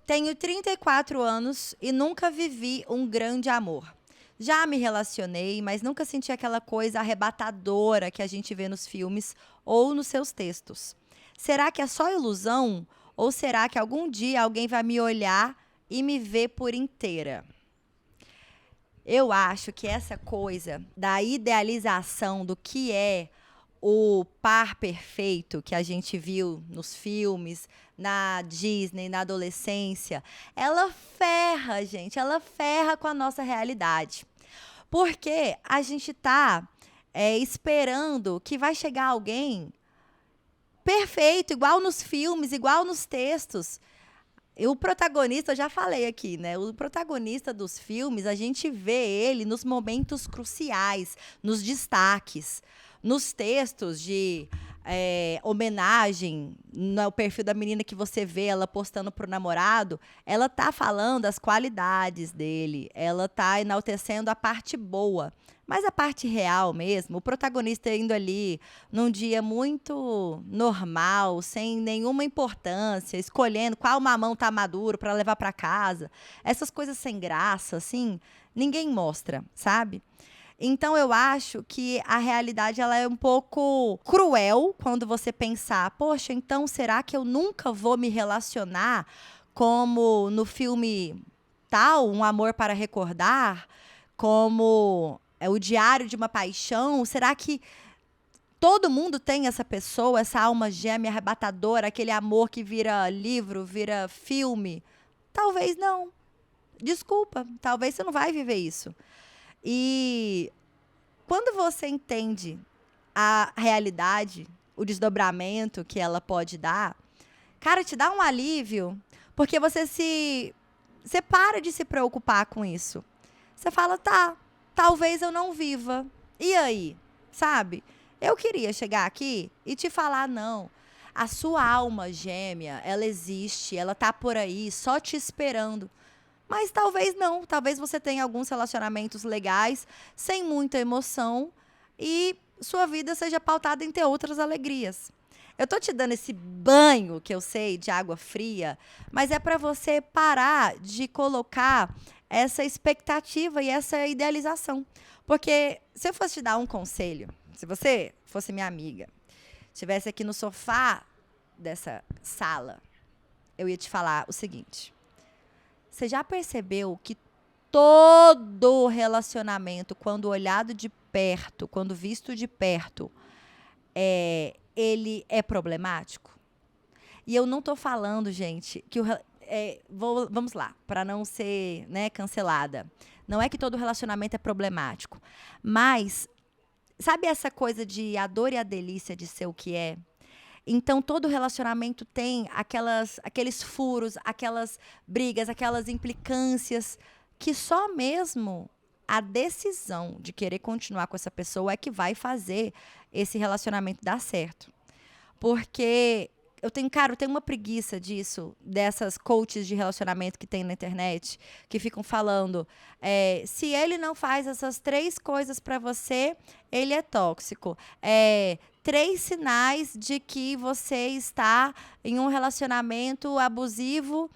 Tenho 34 anos e nunca vivi um grande amor. Já me relacionei, mas nunca senti aquela coisa arrebatadora que a gente vê nos filmes ou nos seus textos. Será que é só ilusão? Ou será que algum dia alguém vai me olhar e me ver por inteira? Eu acho que essa coisa da idealização do que é o par perfeito que a gente viu nos filmes, na Disney, na adolescência, ela ferra, gente, ela ferra com a nossa realidade. Porque a gente tá esperando que vai chegar alguém perfeito, igual nos filmes, igual nos textos. E o protagonista, eu já falei aqui, né? O protagonista dos filmes, a gente vê ele nos momentos cruciais, nos destaques, nos textos de homenagem, no perfil da menina que você vê ela postando pro namorado, ela tá falando as qualidades dele, ela tá enaltecendo a parte boa. Mas a parte real mesmo, o protagonista indo ali num dia muito normal, sem nenhuma importância, escolhendo qual mamão tá maduro para levar para casa. Essas coisas sem graça, assim, ninguém mostra, sabe? Então eu acho que a realidade ela é um pouco cruel quando você pensar, poxa, então será que eu nunca vou me relacionar como no filme tal, Um Amor para Recordar, como o Diário de uma Paixão? Será que todo mundo tem essa pessoa, essa alma gêmea arrebatadora, aquele amor que vira livro, vira filme? Talvez não. Desculpa, talvez você não vai viver isso. E quando você entende a realidade, o desdobramento que ela pode dar, cara, te dá um alívio, porque você para de se preocupar com isso. Você fala, tá, talvez eu não viva. E aí? Sabe? Eu queria chegar aqui e te falar, não. A sua alma gêmea, ela existe, ela tá por aí, só te esperando. Mas talvez não. Talvez você tenha alguns relacionamentos legais, sem muita emoção, e sua vida seja pautada em ter outras alegrias. Eu tô te dando esse banho, que eu sei, de água fria, mas é para você parar de colocar essa expectativa e essa idealização. Porque se eu fosse te dar um conselho, se você fosse minha amiga, estivesse aqui no sofá dessa sala, eu ia te falar o seguinte: você já percebeu que todo relacionamento, quando olhado de perto, quando visto de perto, ele é problemático? E eu não tô falando, gente, que vamos lá, para não ser, né, cancelada. Não é que todo relacionamento é problemático, mas sabe essa coisa de a dor e a delícia de ser o que é? Então, todo relacionamento tem aqueles furos, aquelas brigas, aquelas implicâncias, que só mesmo a decisão de querer continuar com essa pessoa é que vai fazer esse relacionamento dar certo. Porque eu tenho uma preguiça disso, dessas coaches de relacionamento que tem na internet, que ficam falando, se ele não faz essas 3 coisas para você, ele é tóxico. 3 sinais de que você está em um relacionamento abusivo,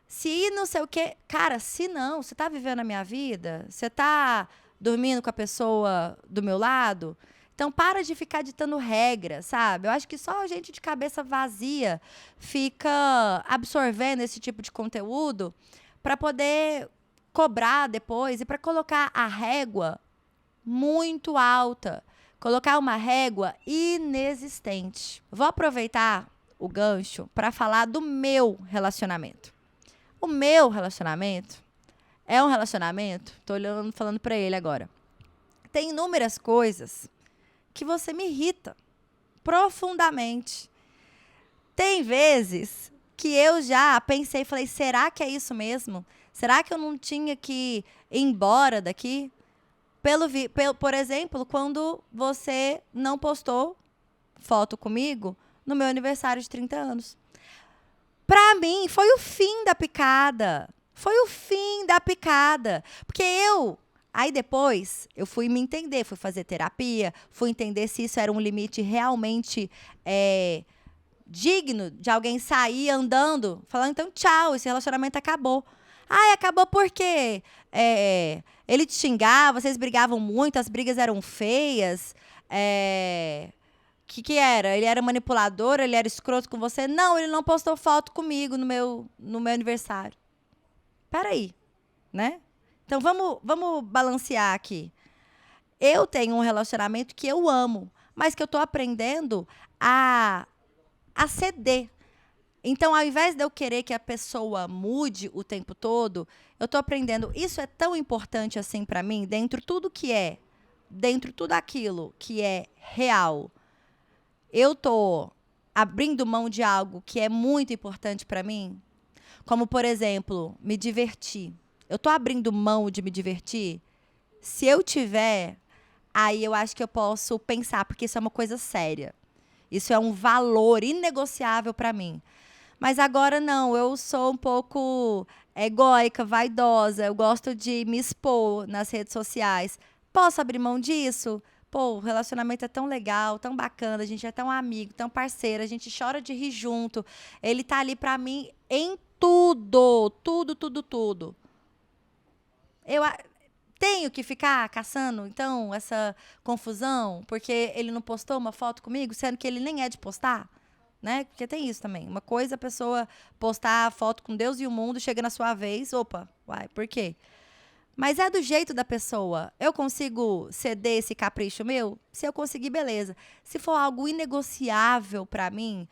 se não sei o quê. Cara, se não, você está vivendo a minha vida? Você está dormindo com a pessoa do meu lado? Então, para de ficar ditando regras, sabe? Eu acho que só a gente de cabeça vazia fica absorvendo esse tipo de conteúdo para poder cobrar depois e para colocar a régua muito alta. Colocar uma régua inexistente. Vou aproveitar o gancho para falar do meu relacionamento. O meu relacionamento é um relacionamento, tô olhando, falando para ele agora. Tem inúmeras coisas que você me irrita profundamente. Tem vezes que eu já pensei e falei, será que é isso mesmo? Será que eu não tinha que ir embora daqui? Por exemplo, quando você não postou foto comigo no meu aniversário de 30 anos. Pra mim, foi o fim da picada. Foi o fim da picada. Porque aí depois, eu fui me entender, fui fazer terapia, fui entender se isso era um limite realmente digno de alguém sair andando, falando, então tchau, esse relacionamento acabou. Ai, acabou por quê? Ele te xingava, vocês brigavam muito, as brigas eram feias. Que era? Ele era manipulador, ele era escroto com você? Não, ele não postou foto comigo no meu aniversário. Peraí, né? Então vamos balancear aqui. Eu tenho um relacionamento que eu amo, mas que eu tô aprendendo a ceder. Então, ao invés de eu querer que a pessoa mude o tempo todo, eu tô aprendendo, isso é tão importante assim para mim, dentro tudo aquilo que é real. Eu tô abrindo mão de algo que é muito importante para mim, como, por exemplo, me divertir. Eu tô abrindo mão de me divertir? Se eu tiver, aí eu acho que eu posso pensar, porque isso é uma coisa séria. Isso é um valor inegociável para mim. Mas agora não, eu sou um pouco egóica, vaidosa, eu gosto de me expor nas redes sociais. Posso abrir mão disso? Pô, o relacionamento é tão legal, tão bacana, a gente é tão amigo, tão parceiro, a gente chora de rir junto. Ele tá ali pra mim em tudo, tudo, tudo, tudo. Tenho que ficar caçando, então, essa confusão, porque ele não postou uma foto comigo, sendo que ele nem é de postar? Né? Porque tem isso também. Uma coisa é a pessoa postar foto com Deus e o mundo, chega na sua vez, opa, uai, por quê? Mas é do jeito da pessoa. Eu consigo ceder esse capricho meu? Se eu conseguir, beleza. Se for algo inegociável para mim,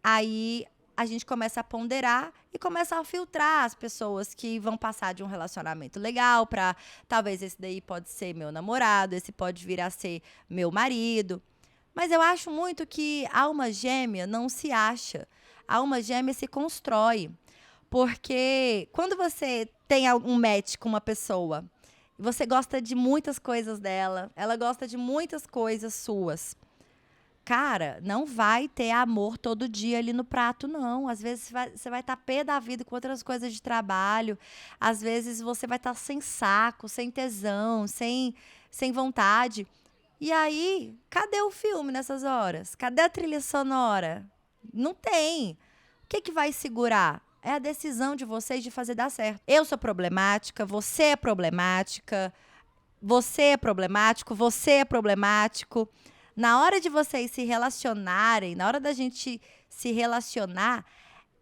aí a gente começa a ponderar e começa a filtrar as pessoas que vão passar de um relacionamento legal para talvez esse daí pode ser meu namorado, esse pode vir a ser meu marido. Mas eu acho muito que a alma gêmea não se acha. A alma gêmea se constrói. Porque quando você tem um match com uma pessoa, você gosta de muitas coisas dela, ela gosta de muitas coisas suas. Cara, não vai ter amor todo dia ali no prato, não. Às vezes você vai estar pé da vida com outras coisas de trabalho. Às vezes você vai estar sem saco, sem tesão, sem vontade. E aí, cadê o filme nessas horas? Cadê a trilha sonora? Não tem. O que vai segurar? É a decisão de vocês de fazer dar certo. Eu sou problemática, você é problemática, você é problemático, você é problemático. Na hora de vocês se relacionarem, na hora da gente se relacionar,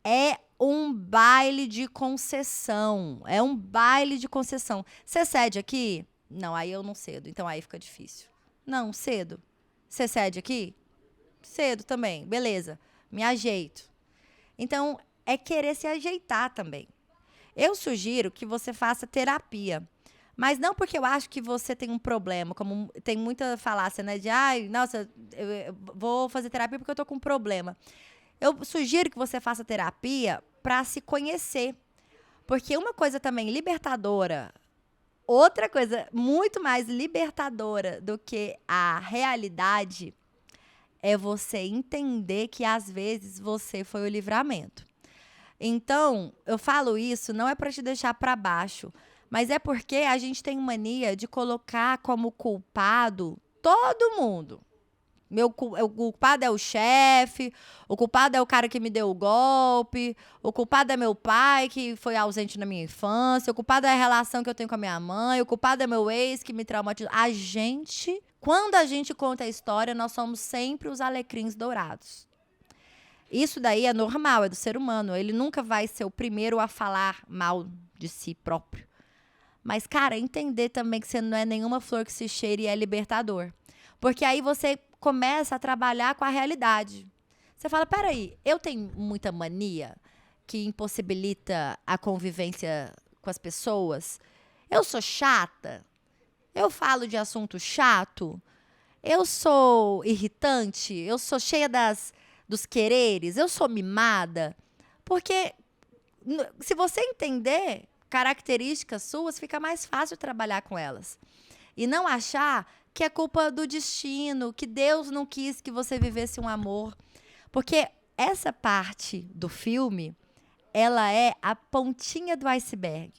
é um baile de concessão. É um baile de concessão. Você cede aqui? Não, aí eu não cedo. Então aí fica difícil. Não, cedo. Você cede aqui? Cedo também. Beleza. Me ajeito. Então, é querer se ajeitar também. Eu sugiro que você faça terapia. Mas não porque eu acho que você tem um problema, como tem muita falácia, né? De, ai, nossa, eu vou fazer terapia porque eu tô com um problema. Eu sugiro que você faça terapia para se conhecer. Porque uma coisa também libertadora, outra coisa muito mais libertadora do que a realidade é você entender que às vezes você foi o livramento. Então, eu falo isso não é para te deixar para baixo, mas é porque a gente tem mania de colocar como culpado todo mundo. O culpado é o chefe, o culpado é o cara que me deu o golpe, o culpado é meu pai que foi ausente na minha infância, o culpado é a relação que eu tenho com a minha mãe, o culpado é meu ex que me traumatizou. Quando a gente conta a história, nós somos sempre os alecrins dourados. Isso daí é normal, é do ser humano. Ele nunca vai ser o primeiro a falar mal de si próprio. Mas, cara, entender também que você não é nenhuma flor que se cheire e é libertador. Porque aí você começa a trabalhar com a realidade. Você fala, peraí, eu tenho muita mania que impossibilita a convivência com as pessoas? Eu sou chata? Eu falo de assunto chato? Eu sou irritante? Eu sou cheia dos quereres? Eu sou mimada? Porque se você entender características suas, fica mais fácil trabalhar com elas. E não achar que é culpa do destino, que Deus não quis que você vivesse um amor. Porque essa parte do filme, ela é a pontinha do iceberg.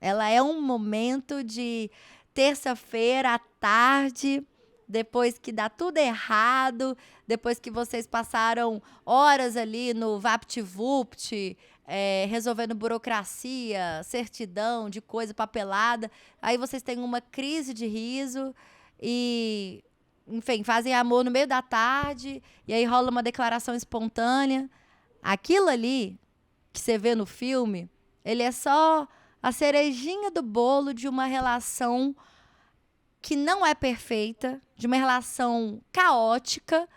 Ela é um momento de terça-feira à tarde, depois que dá tudo errado, depois que vocês passaram horas ali no VaptVupt, resolvendo burocracia, certidão de coisa papelada, aí vocês têm uma crise de riso e, enfim, fazem amor no meio da tarde e aí rola uma declaração espontânea. Aquilo ali que você vê no filme, ele é só a cerejinha do bolo de uma relação que não é perfeita, de uma relação caótica,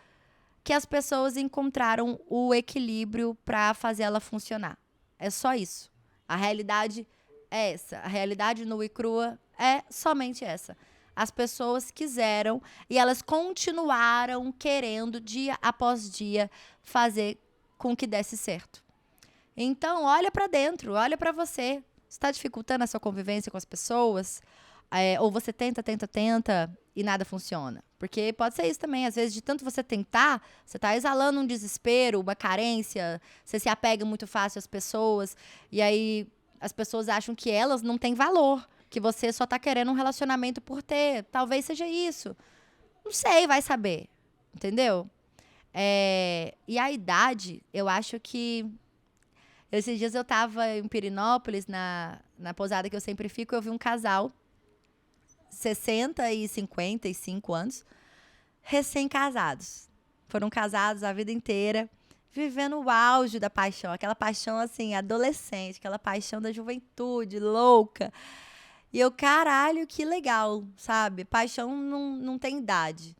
que as pessoas encontraram o equilíbrio para fazer ela funcionar. É só isso. A realidade é essa. A realidade nua e crua é somente essa. As pessoas quiseram e elas continuaram querendo, dia após dia, fazer com que desse certo. Então, olha para dentro, olha para você. Está dificultando a sua convivência com as pessoas? Ou você tenta e nada funciona. Porque pode ser isso também. Às vezes, de tanto você tentar, você está exalando um desespero, uma carência, você se apega muito fácil às pessoas, e aí as pessoas acham que elas não têm valor, que você só está querendo um relacionamento por ter. Talvez seja isso. Não sei, vai saber. Entendeu? E a idade, eu acho que... Esses dias eu estava em Pirinópolis, na pousada que eu sempre fico, eu vi um casal 60 e 55 anos, recém-casados. Foram casados a vida inteira, vivendo o auge da paixão, aquela paixão assim, adolescente, aquela paixão da juventude, louca. E eu, caralho, que legal, sabe? Paixão não tem idade.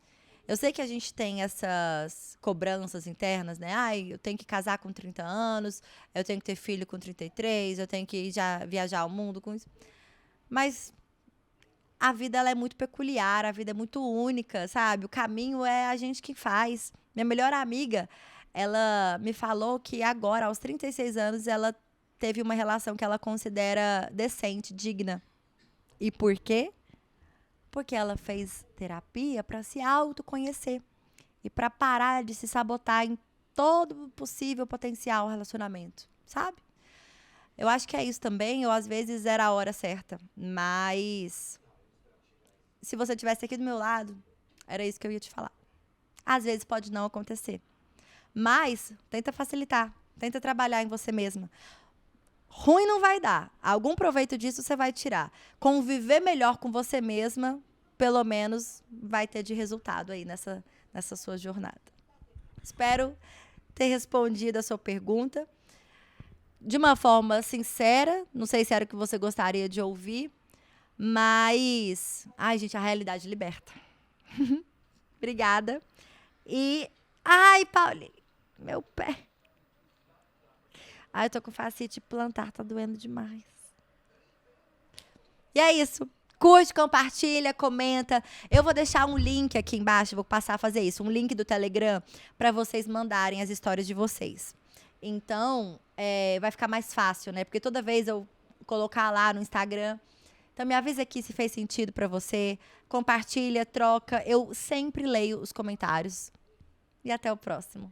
Eu sei que a gente tem essas cobranças internas, né? Ai, eu tenho que casar com 30 anos, eu tenho que ter filho com 33, eu tenho que já viajar ao mundo com isso. Mas a vida ela é muito peculiar, a vida é muito única, sabe? O caminho é a gente que faz. Minha melhor amiga, ela me falou que agora, aos 36 anos, ela teve uma relação que ela considera decente, digna. E por quê? Porque ela fez terapia para se autoconhecer e para parar de se sabotar em todo o possível potencial relacionamento, sabe? Eu acho que é isso também, ou às vezes era a hora certa, mas se você tivesse aqui do meu lado, era isso que eu ia te falar. Às vezes pode não acontecer, mas tenta facilitar, tenta trabalhar em você mesma. Ruim não vai dar. Algum proveito disso você vai tirar. Conviver melhor com você mesma, pelo menos, vai ter de resultado aí nessa sua jornada. Espero ter respondido a sua pergunta de uma forma sincera. Não sei se era o que você gostaria de ouvir, mas... Ai, gente, a realidade liberta. Obrigada. E... Ai, Paulinho, meu pé. Ai, eu tô com fascite plantar, tá doendo demais. E é isso. Curte, compartilha, comenta. Eu vou deixar um link aqui embaixo, vou passar a fazer isso, um link do Telegram para vocês mandarem as histórias de vocês. Então, vai ficar mais fácil, né? Porque toda vez eu colocar lá no Instagram. Então, me avisa aqui se fez sentido para você. Compartilha, troca. Eu sempre leio os comentários. E até o próximo.